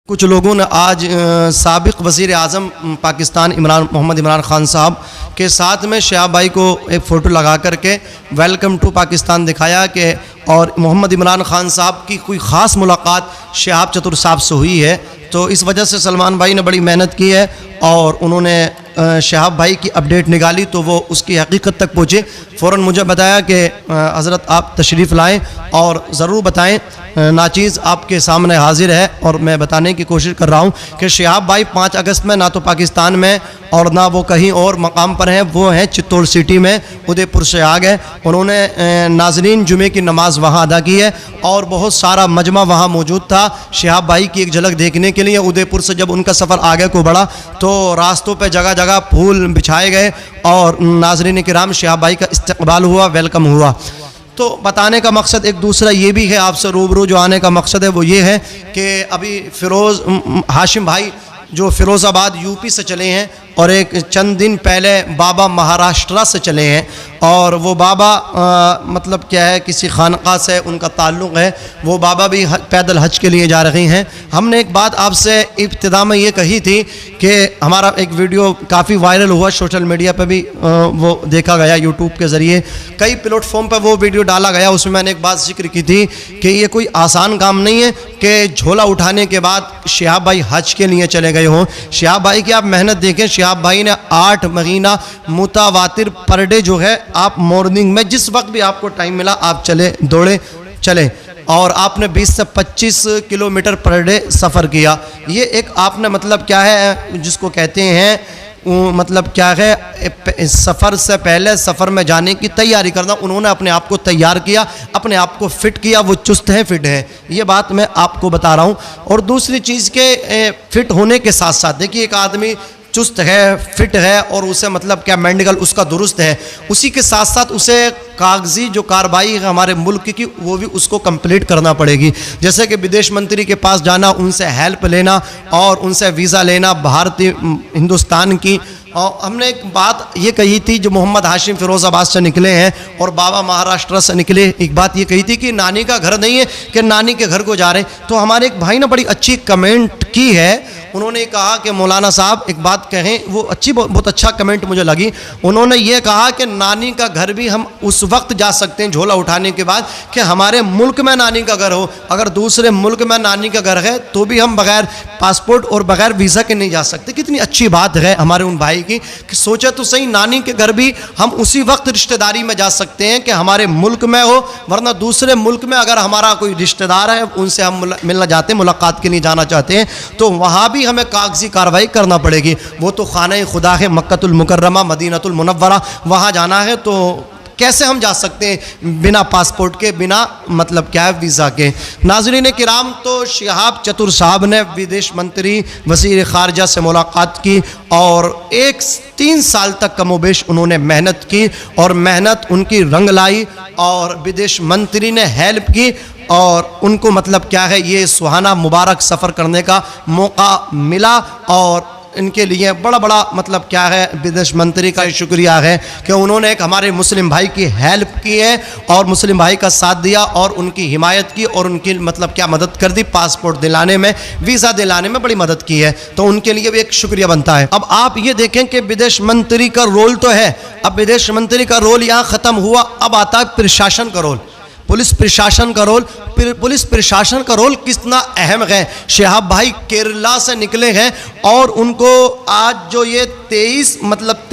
कुछ लोगों ने आज साबिक़ वज़ीर आज़म पाकिस्तान मोहम्मद इमरान ख़ान साहब के साथ में शहाब भाई को एक फ़ोटो लगा करके वेलकम टू पाकिस्तान दिखाया कि और मोहम्मद इमरान ख़ान साहब की कोई ख़ास मुलाकात शहाब चतुर साहब से हुई है। तो इस वजह से सलमान भाई ने बड़ी मेहनत की है और उन्होंने शहाब भाई की अपडेट निकाली तो वो उसकी हकीकत तक पहुँचे। फ़ौरन मुझे बताया कि हज़रत आप तशरीफ़ लाएँ और ज़रूर बताएँ। नाचीज़ आपके सामने हाजिर है और मैं बताने की कोशिश कर रहा हूँ कि शहाब भाई 5 अगस्त में ना तो पाकिस्तान में और ना वो कहीं और मकाम पर हैं, वो हैं चित्तौड़ सिटी में, उदयपुर से आ गए। उन्होंने नाज़रीन जुमे की नमाज़ वहाँ अदा की है और बहुत सारा मजमा वहाँ मौजूद था शहाब भाई की एक झलक देखने के लिए। उदयपुर से जब उनका सफ़र आगे को बढ़ा तो रास्तों पर जगह जगह फूल बिछाए गए और नाज़रीन किराम शहाब भाई का इस्तकबाल हुआ, वेलकम हुआ। तो बताने का मकसद एक दूसरा ये भी है, आपसे रूबरू जो आने का मकसद है वो ये है कि अभी फ़िरोज़ हाशिम भाई जो फ़िरोज़ाबाद यूपी से चले हैं और एक चंद दिन पहले बाबा महाराष्ट्र से चले हैं और वो बाबा मतलब क्या है किसी खानका से उनका ताल्लुक़ है, वो बाबा भी पैदल हज के लिए जा रहे हैं। हमने एक बात आपसे इब्तिदा में ये कही थी कि हमारा एक वीडियो काफ़ी वायरल हुआ, सोशल मीडिया पे भी वो देखा गया, यूट्यूब के ज़रिए कई प्लेटफॉर्म पर वो वीडियो डाला गया। उसमें मैंने एक बात जिक्र की थी कि ये कोई आसान काम नहीं है कि झोला उठाने के बाद शहाब भाई हज के लिए चले गए हों। शहाब भाई की आप मेहनत देखें, शहाब भाई ने 8 महीना मुतावातिर पर डे जो है आप मॉर्निंग में जिस वक्त भी आपको टाइम मिला आप चले दौड़े चले और आपने 20 से 25 किलोमीटर पर डे सफ़र किया। ये एक आपने मतलब क्या है जिसको कहते हैं मतलब क्या है सफ़र से पहले सफ़र में जाने की तैयारी करना। उन्होंने अपने आप को तैयार किया, अपने आप को फ़िट किया, वो चुस्त है फिट है, ये बात मैं आपको बता रहा हूँ। और दूसरी चीज़ के फ़िट होने के साथ साथ देखिए एक आदमी चुस्त है, फिट है और उसे मतलब क्या मेडिकल उसका दुरुस्त है, उसी के साथ साथ उसे कागजी जो कार्रवाई है हमारे मुल्क की वो भी उसको कंप्लीट करना पड़ेगी। जैसे कि विदेश मंत्री के पास जाना, उनसे हेल्प लेना और उनसे वीज़ा लेना भारतीय हिंदुस्तान की। और हमने एक बात ये कही थी जो मोहम्मद हाशिम फ़िरोज़ाबाद से निकले हैं और बाबा महाराष्ट्र से निकले, एक बात ये कही थी कि नानी का घर नहीं है कि नानी के घर को जा रहे हैं। तो हमारे एक भाई ने बड़ी अच्छी कमेंट की है, उन्होंने कहा कि मौलाना साहब एक बात कहें, वो अच्छी बहुत अच्छा कमेंट मुझे लगी। उन्होंने ये कहा कि नानी का घर भी हम उस वक्त जा सकते हैं झोला उठाने के बाद कि हमारे मुल्क में नानी का घर हो। अगर दूसरे मुल्क में नानी का घर है तो भी हम बग़ैर पासपोर्ट और बग़ैर वीज़ा के नहीं जा सकते। कितनी अच्छी बात है हमारे उन भाई की कि सोचा तो सही, नानी के घर भी हम उसी वक्त रिश्तेदारी में जा सकते हैं कि हमारे मुल्क में हो, वरना दूसरे मुल्क में अगर हमारा कोई रिश्तेदार है उनसे हम मिलना चाहते हैं, मुलाकात के लिए जाना चाहते हैं तो वहाँ भी हमें कागजी कार्रवाई करना पड़ेगी। वो तो खाना खुदा है, मक्कतुल मुकर्रमा, मदीनतुल मुनव्वरा, वहाँ जाना है तो कैसे हम जा सकते हैं बिना पासपोर्ट के, बिना मतलब क्या है वीज़ा के। नाज़रीन किराम, तो शहाब चतुर साहब ने विदेश मंत्री वज़ीर ख़ारजा से मुलाकात की और 3 साल तक कमोबेश उन्होंने मेहनत की और मेहनत उनकी रंग लाई और विदेश मंत्री ने हेल्प की और उनको मतलब क्या है ये सुहाना मुबारक सफ़र करने का मौका मिला। और इनके लिए बड़ा बड़ा मतलब क्या है विदेश मंत्री का शुक्रिया है कि उन्होंने एक हमारे मुस्लिम भाई की हेल्प की है और मुस्लिम भाई का साथ दिया और उनकी हिमायत की और उनकी मतलब क्या मदद कर दी, पासपोर्ट दिलाने में, वीज़ा दिलाने में बड़ी मदद की है। तो उनके लिए भी एक शुक्रिया बनता है। अब आप ये देखें कि विदेश मंत्री का रोल तो है, अब विदेश मंत्री का रोल यहाँ ख़त्म हुआ, अब आता है प्रशासन का रोल, पुलिस प्रशासन का रोल। पुलिस प्रशासन का रोल कितना अहम है। शहाब भाई केरला से निकले हैं और उनको आज जो ये 23 मतलब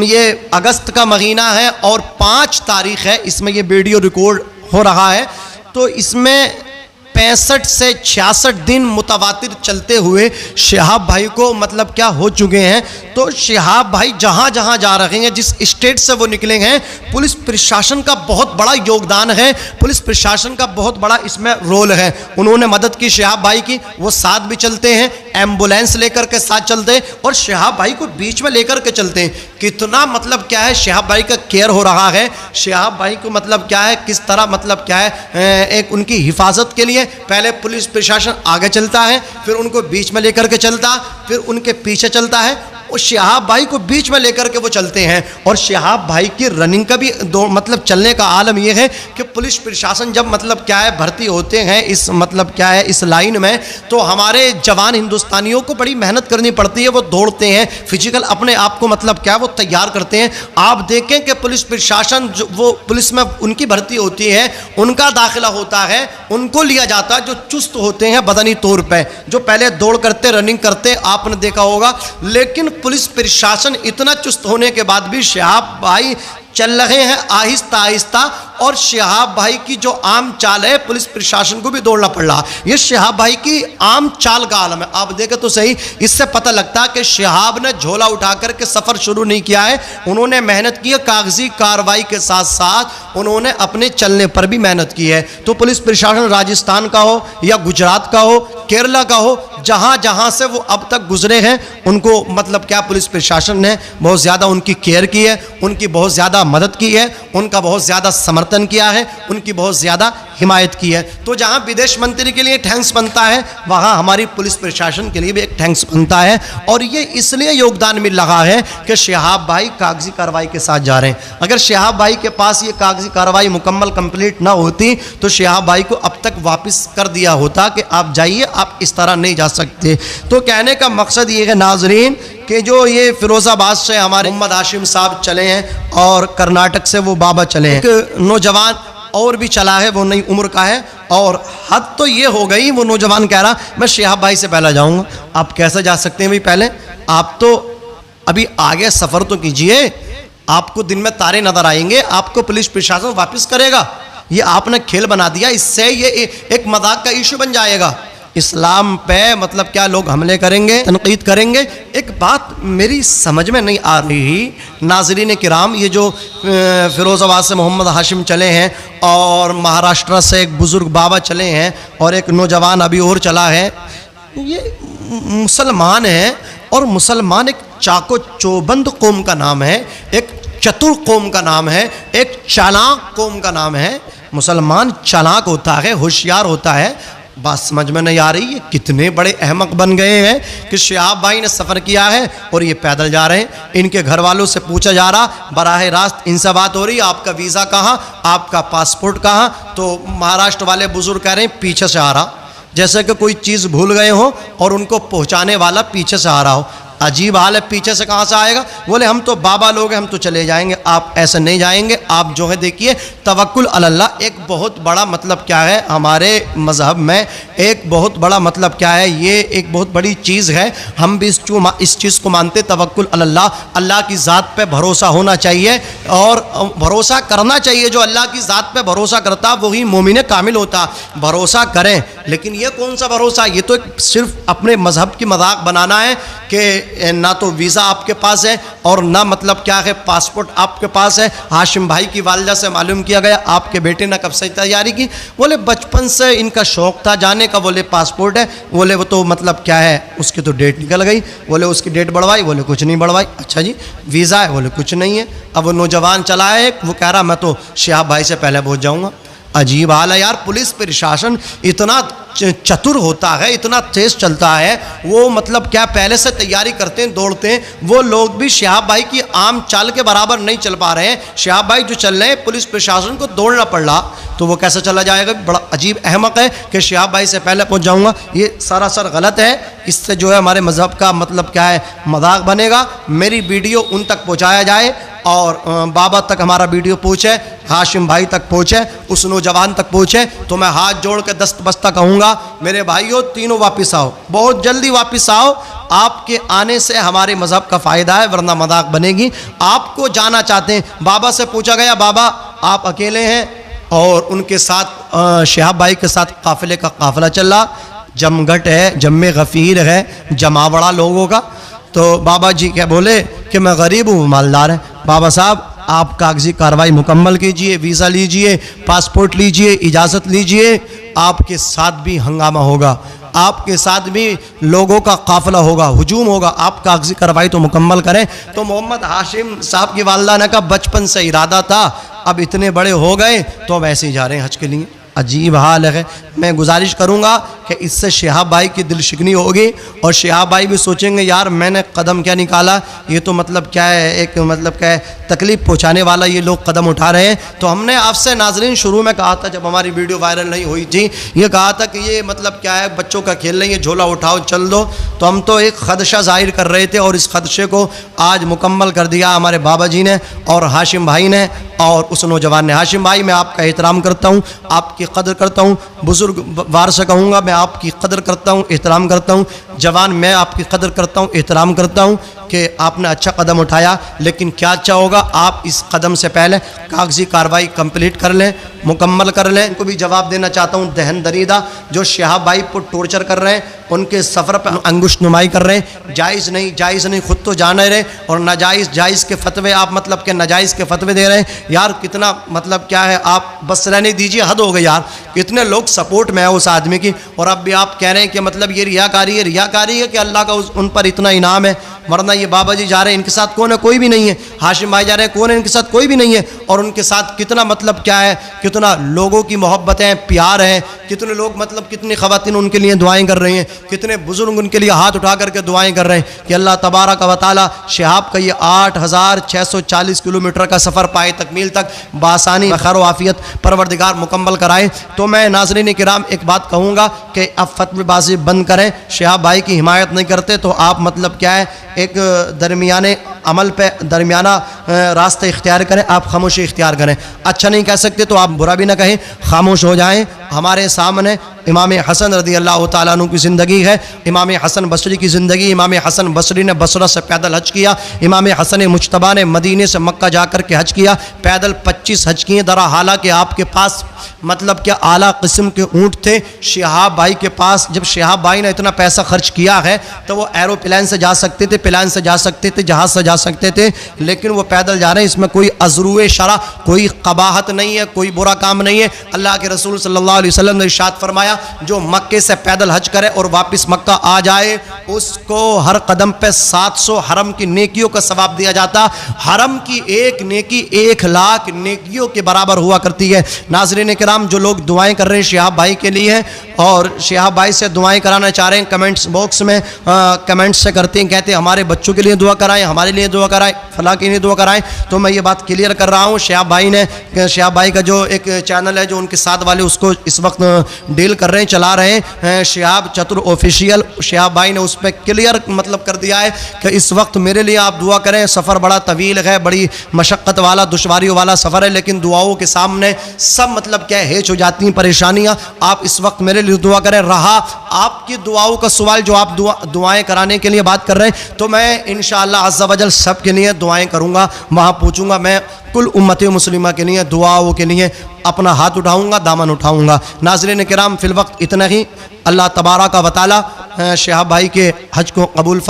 ये अगस्त का महीना है और 5 तारीख है, इसमें ये वीडियो रिकॉर्ड हो रहा है, तो इसमें 65 से 66 दिन मुतवातिर चलते हुए शहाब भाई को मतलब क्या हो चुके हैं। तो शहाब भाई जहाँ जहाँ जा रहे हैं, जिस स्टेट से वो निकले हैं, पुलिस प्रशासन का बहुत बड़ा योगदान है, पुलिस प्रशासन का बहुत बड़ा इसमें रोल है। उन्होंने मदद की शहाब भाई की, वो साथ भी चलते हैं, एम्बुलेंस लेकर के साथ चलते हैं और शहाब भाई को बीच में लेकर के चलते हैं। कितना मतलब क्या है शहाब भाई का केयर हो रहा है, शहाब भाई को मतलब क्या है किस तरह मतलब क्या है एक उनकी हिफाजत के लिए पहले पुलिस प्रशासन आगे चलता है, फिर उनको बीच में लेकर के चलता, फिर उनके पीछे चलता है वो शिहाब भाई को बीच में लेकर के वो चलते हैं। और शिहाब भाई की रनिंग का भी दो मतलब चलने का आलम यह है कि पुलिस प्रशासन जब मतलब क्या है भर्ती होते हैं इस मतलब क्या है इस लाइन में, तो हमारे जवान हिंदुस्तानियों को बड़ी मेहनत करनी पड़ती है। वो दौड़ते हैं, फिजिकल अपने आप को मतलब क्या वो तैयार करते हैं। आप देखें कि पुलिस प्रशासन जो वो पुलिस में उनकी भर्ती होती है, उनका दाखिला होता है, उनको लिया जाता है जो चुस्त होते हैं बदनी तौर पे, जो पहले दौड़ करते रनिंग करते, आपने देखा होगा। लेकिन पुलिस प्रशासन इतना चुस्त होने के बाद भी शिहाब भाई चल रहे हैं आहिस्ता आहिस्ता। और शिहाब भाई की जो आम चाल है पुलिस प्रशासन को भी दौड़ना पड़ रहा। ये शिहाब भाई की आम चाल का आलम है। आप देखें तो सही, इससे पता लगता है कि शिहाब ने झोला उठा करके सफ़र शुरू नहीं किया है। उन्होंने मेहनत की है, कागजी कार्रवाई के साथ साथ उन्होंने अपने चलने पर भी मेहनत की है। तो पुलिस प्रशासन राजस्थान का हो या गुजरात का हो, केरला का हो, जहाँ जहाँ से वो अब तक गुजरे हैं, उनको मतलब क्या पुलिस प्रशासन ने बहुत ज़्यादा उनकी केयर की है, उनकी बहुत ज़्यादा मदद की है, उनका बहुत ज़्यादा समर्थन किया है, उनकी बहुत ज़्यादा हिमायत की है। तो जहाँ विदेश मंत्री के लिए थैंक्स बनता है, वहाँ हमारी पुलिस प्रशासन के लिए भी एक थैंक्स बनता है। और ये इसलिए योगदान मिल रहा है कि शिहाब भाई कागजी कार्रवाई के साथ जा रहे हैं। अगर शिहाब भाई के पास ये कागजी कार्रवाई मुकम्मल कंप्लीट ना होती तो शिहाब भाई को अब तक वापस कर दिया होता कि आप जाइए, आप इस तरह नहीं जा सकते। तो कहने का मकसद ये है नाजरीन कि जो ये फिरोज़ाबाद से हमारे मोहम्मद हाशिम साहब चले हैं और कर्नाटक से वो बाबा चले हैं, एक नौजवान और भी चला है, वो नई उम्र का है। और हद तो ये हो गई, वो नौजवान कह रहा मैं शिहाब भाई से पहले जाऊंगा। आप कैसे जा सकते हैं भाई पहले? आप तो अभी आगे सफ़र तो कीजिए, आपको दिन में तारे नजर आएंगे, आपको पुलिस प्रशासन वापस करेगा। ये आपने खेल बना दिया, इससे ये एक मजाक का इशू बन जाएगा। इस्लाम पे मतलब क्या लोग हमले करेंगे, तनकीद करेंगे। एक बात मेरी समझ में नहीं आ रही नाज़रीन किराम, ये जो फिरोज़ाबाद से मोहम्मद हाशिम चले हैं और महाराष्ट्र से एक बुज़ुर्ग बाबा चले हैं और एक नौजवान अभी और चला है, ये मुसलमान हैं। और मुसलमान एक चाको चौबंद कौम का नाम है, एक चतुर कौम का नाम है, एक चालाक कौम का नाम है। मुसलमान चालाक होता है, होशियार होता है। बात समझ में नहीं आ रही है, कितने बड़े अहमक बन गए हैं कि शिहाब भाई ने सफ़र किया है और ये पैदल जा रहे हैं। इनके घर वालों से पूछा जा रहा, बराह रास्त इनसे बात हो रही, आपका वीज़ा कहाँ, आपका पासपोर्ट कहाँ? तो महाराष्ट्र वाले बुजुर्ग कह रहे हैं पीछे से आ रहा, जैसे कि कोई चीज़ भूल गए हो और उनको पहुँचाने वाला पीछे से आ रहा हो। अजीब हाल है, पीछे से कहाँ से आएगा? बोले हम तो बाबा लोग हैं, हम तो चले जाएंगे। आप ऐसे नहीं जाएंगे। आप जो है देखिए तवक्कुल अल्लाह एक बहुत बड़ा मतलब क्या है हमारे मज़हब में, एक बहुत बड़ा मतलब क्या है, ये एक बहुत बड़ी चीज़ है। हम भी इस चीज़ को मानते, तवक्कुल अल्लाह, अल्लाह की ज़ात पे भरोसा होना चाहिए और भरोसा करना चाहिए। जो अल्लाह की ज़ात पे भरोसा करता वही मोमिन कामिल होता। भरोसा करें, लेकिन ये कौन सा भरोसा? ये तो सिर्फ अपने मज़हब की मजाक बनाना है कि ना तो वीज़ा आपके पास है और ना मतलब क्या है पासपोर्ट आपके पास है। हाशिम भाई की वालिदा से मालूम किया गया आपके बेटे ने कब से तैयारी की? बोले बचपन से इनका शौक़ था जाने का। बोले पासपोर्ट है? बोले वो तो मतलब क्या है उसकी तो डेट निकल गई। बोले उसकी डेट बढ़वाई? बोले कुछ नहीं बढ़वाई। अच्छा जी वीज़ा है? बोले कुछ नहीं है। अब वो नौजवान चला है, वो कह रहा मैं तो शिहाब भाई से पहले पहुँच जाऊँगा। अजीब हाल है यार, पुलिस प्रशासन इतना चतुर होता है, इतना तेज चलता है, वो मतलब क्या पहले से तैयारी करते हैं, दौड़ते हैं। वो लोग भी शिहाब भाई की आम चाल के बराबर नहीं चल पा रहे हैं। शिहाब भाई जो चल रहे हैं, पुलिस प्रशासन को दौड़ना पड़ रहा, तो वो कैसे चला जाएगा? बड़ा अजीब अहमक है कि शिहाब भाई से पहले पहुंच जाऊंगा। ये सरासर गलत है। इससे जो है हमारे मज़हब का मतलब क्या है मजाक बनेगा। मेरी वीडियो उन तक पहुँचाया जाए और बाबा तक हमारा वीडियो पहुँचे, हाशिम भाई तक पहुँचे, उस नौजवान तक पहुँचे, तो मैं हाथ जोड़ के दस्त बस्ता कहूँगा मेरे भाइयों तीनों वापस आओ, बहुत जल्दी वापस आओ। आपके आने से हमारे मज़हब का फ़ायदा है, वरना मजाक बनेगी। आपको जाना चाहते हैं? बाबा से पूछा गया बाबा आप अकेले हैं? और उनके साथ शिहाब भाई के साथ काफ़िले का काफ़िला चल रहा, जमघट है, जम्मे गफ़ीर है, जमावड़ा लोगों का। तो बाबा जी क्या बोले कि मैं गरीब हूँ, मालदार है। बाबा साहब आप कागजी कार्रवाई मुकम्मल कीजिए, वीज़ा लीजिए, पासपोर्ट लीजिए, इजाज़त लीजिए। आपके साथ भी हंगामा होगा, आपके साथ भी लोगों का काफ़िला होगा, हुजूम होगा। आप कागजी कार्रवाई तो मुकम्मल करें। तो मोहम्मद हाशिम साहब की वालिदा ने कहा बचपन से इरादा था, अब इतने बड़े हो गए तो अब ऐसे ही जा रहे हैं हज के लिए। अजीब हाल है। मैं गुजारिश करूँगा कि इससे शिहाब भाई की दिल शिकनी होगी और शिहाब भाई भी सोचेंगे यार मैंने कदम क्या निकाला, ये तो मतलब क्या है, एक मतलब क्या है, तकलीफ़ पहुँचाने वाला ये लोग कदम उठा रहे हैं। तो हमने आपसे नाजरीन शुरू में कहा था, जब हमारी वीडियो वायरल नहीं हुई थी, ये कहा था कि ये मतलब क्या है, बच्चों का खेल नहीं है, झोला उठाओ चल दो। तो हम तो एक खदशा जाहिर कर रहे थे और इस खदशे को आज मुकम्मल कर दिया हमारे बाबा जी ने और हाशिम भाई ने और उस नौजवान ने। हाशिम भाई, मैं आपका एहतराम करता हूँ, आपकी कदर करता हूँ, बुज़ुर्ग वार से कहूँगा मैं आपकी कदर करता हूँ, एहतराम करता हूँ। जवान, मैं आपकी कदर करता हूँ, एहतराम करता हूँ कि आपने अच्छा कदम उठाया। लेकिन क्या अच्छा होगा, आप इस कदम से पहले कागजी कार्रवाई कंप्लीट कर लें, मुकम्मल कर लें। उनको भी जवाब देना चाहता हूँ, दहन दरीदा जो शिहाब भाई को टॉर्चर कर रहे हैं, उनके सफ़र पर अंगुश नुमाई कर रहे हैं, जायज़ नहीं, जायज़ नहीं, खुद तो जाने रहे और नाजायज़ जायज़ के फतवे आप मतलब के नाजायज़ के फतवे दे रहे हैं। यार कितना मतलब क्या है, आप बस रहने दीजिए, हद हो गई यार। कितने लोग सपोर्ट में है उस आदमी की और अब भी आप कह रहे हैं कि मतलब ये रियाकारी है। रियाकारी है कि अल्लाह का उन पर इतना इनाम है, वरना ये बाबा जी जा रहे हैं, इनके साथ कौन है, कोई भी नहीं है। हाशिम भाई जा रहे हैं, कौन है, इनके साथ कोई भी नहीं है। और उनके साथ कितना मतलब क्या है, कितना लोगों की मोहब्बत है, प्यार है, कितने लोग मतलब कितनी ख़वातीन उनके लिए दुआएं कर रही हैं, कितने बुजुर्ग उनके लिए हाथ उठा करके दुआएं कर रहे हैं कि अल्लाह तबारक व तआला शिहाब का ये 8640 किलोमीटर का सफ़र पाए तकमील तक बासानी खैर आफियत परवरदिगार मुकम्मल कराए। तो मैं नाज़रीन किराम एक बात कहूँगा कि अब फतवेबाजी बंद करें। शिहाब भाई की हिमायत नहीं करते तो आप मतलब क्या है, एक दरमियाने अमल पे दरमियाना रास्ता इख्तियार करें, आप खामोशी इख्तियार करें। अच्छा नहीं कह सकते तो आप बुरा भी ना कहें, खामोश हो जाएं। हमारे सामने इमाम हसन रज़ी अल्लाह तआला अन्हु की ज़िंदगी है, इमाम हसन बसरी की ज़िंदगी। इमाम हसन बसरी ने बसरा से पैदल हज किया, इमाम हसन मुज्तबा ने मदीने से मक्का जाकर के हज किया, पैदल 25 हज किए। दरा हालांकि आपके पास मतलब क्या आला किस्म के ऊँट थे शिहाब भाई के पास। जब शिहाब भाई ने इतना पैसा खर्च किया है तो वो एरोप्लेन से जा सकते थे, प्लेन से जा सकते थे, जहाज़ से जा सकते थे, लेकिन वो पैदल जा रहे हैं। इसमें कोई अज़रुए शरा, कोई कबाहत नहीं है, कोई बुरा काम नहीं है। अल्लाह के रसूल सल्लल्लाहु अलैहि वसल्लम ने इरशाद फरमाया, जो मक्के से पैदल हज करे और वापस मक्का आ जाए उसको हर कदम पे 700 हरम की नेकियों का सवाब दिया जाता। हरम की एक नेकी 1,00,000 नेकियों के बराबर हुआ करती है। नाज़रीन किराम, जो लोग दुआएं कर रहे हैं शिहाब भाई के लिए और शिहाब भाई से दुआएं कराना चाह रहे हैं, कमेंट्स बॉक्स में कमेंट्स से करते हैं, कहते हैं हमारे बच्चों के लिए दुआ कराएं, हमारे लिए दुआ कराएं, फलां के लिए दुआ कराएं। तो मैं ये बात क्लियर कर रहा हूँ, शिहाब भाई का जो एक चैनल है जो उनके साथ वाले उसको इस वक्त डील कर रहे हैं, चला रहे हैं, शिहाब चतुर ऑफिशियल। शिहाब भाई ने उस पर क्लियर मतलब कर दिया है कि इस वक्त मेरे लिए आप दुआ करें। सफ़र बड़ा तवील है, बड़ी मशक्क़त वाला, दुश्वारियों वाला सफ़र है, लेकिन दुआओं के सामने सब मतलब क्या हेच हो जाती हैं परेशानियाँ। आप इस वक्त मेरे लिए दुआ करें। रहा आपकी दुआओं का सवाल जो आप दुआएं कराने के लिए बात कर रहे हैं, तो मैं इंशाअल्लाह अज़्ज़ा वजल सब के लिए दुआएं करूँगा, वहाँ पूछूँगा। मैं कुल उम्मत मुस्लिमा के लिए दुआओं के लिए अपना हाथ उठाऊँगा, दामन उठाऊँगा। नाज़रीन किराम, फिल वक्त इतना ही। अल्लाह तबारक व तआला शिहाब भाई के हज को कबूल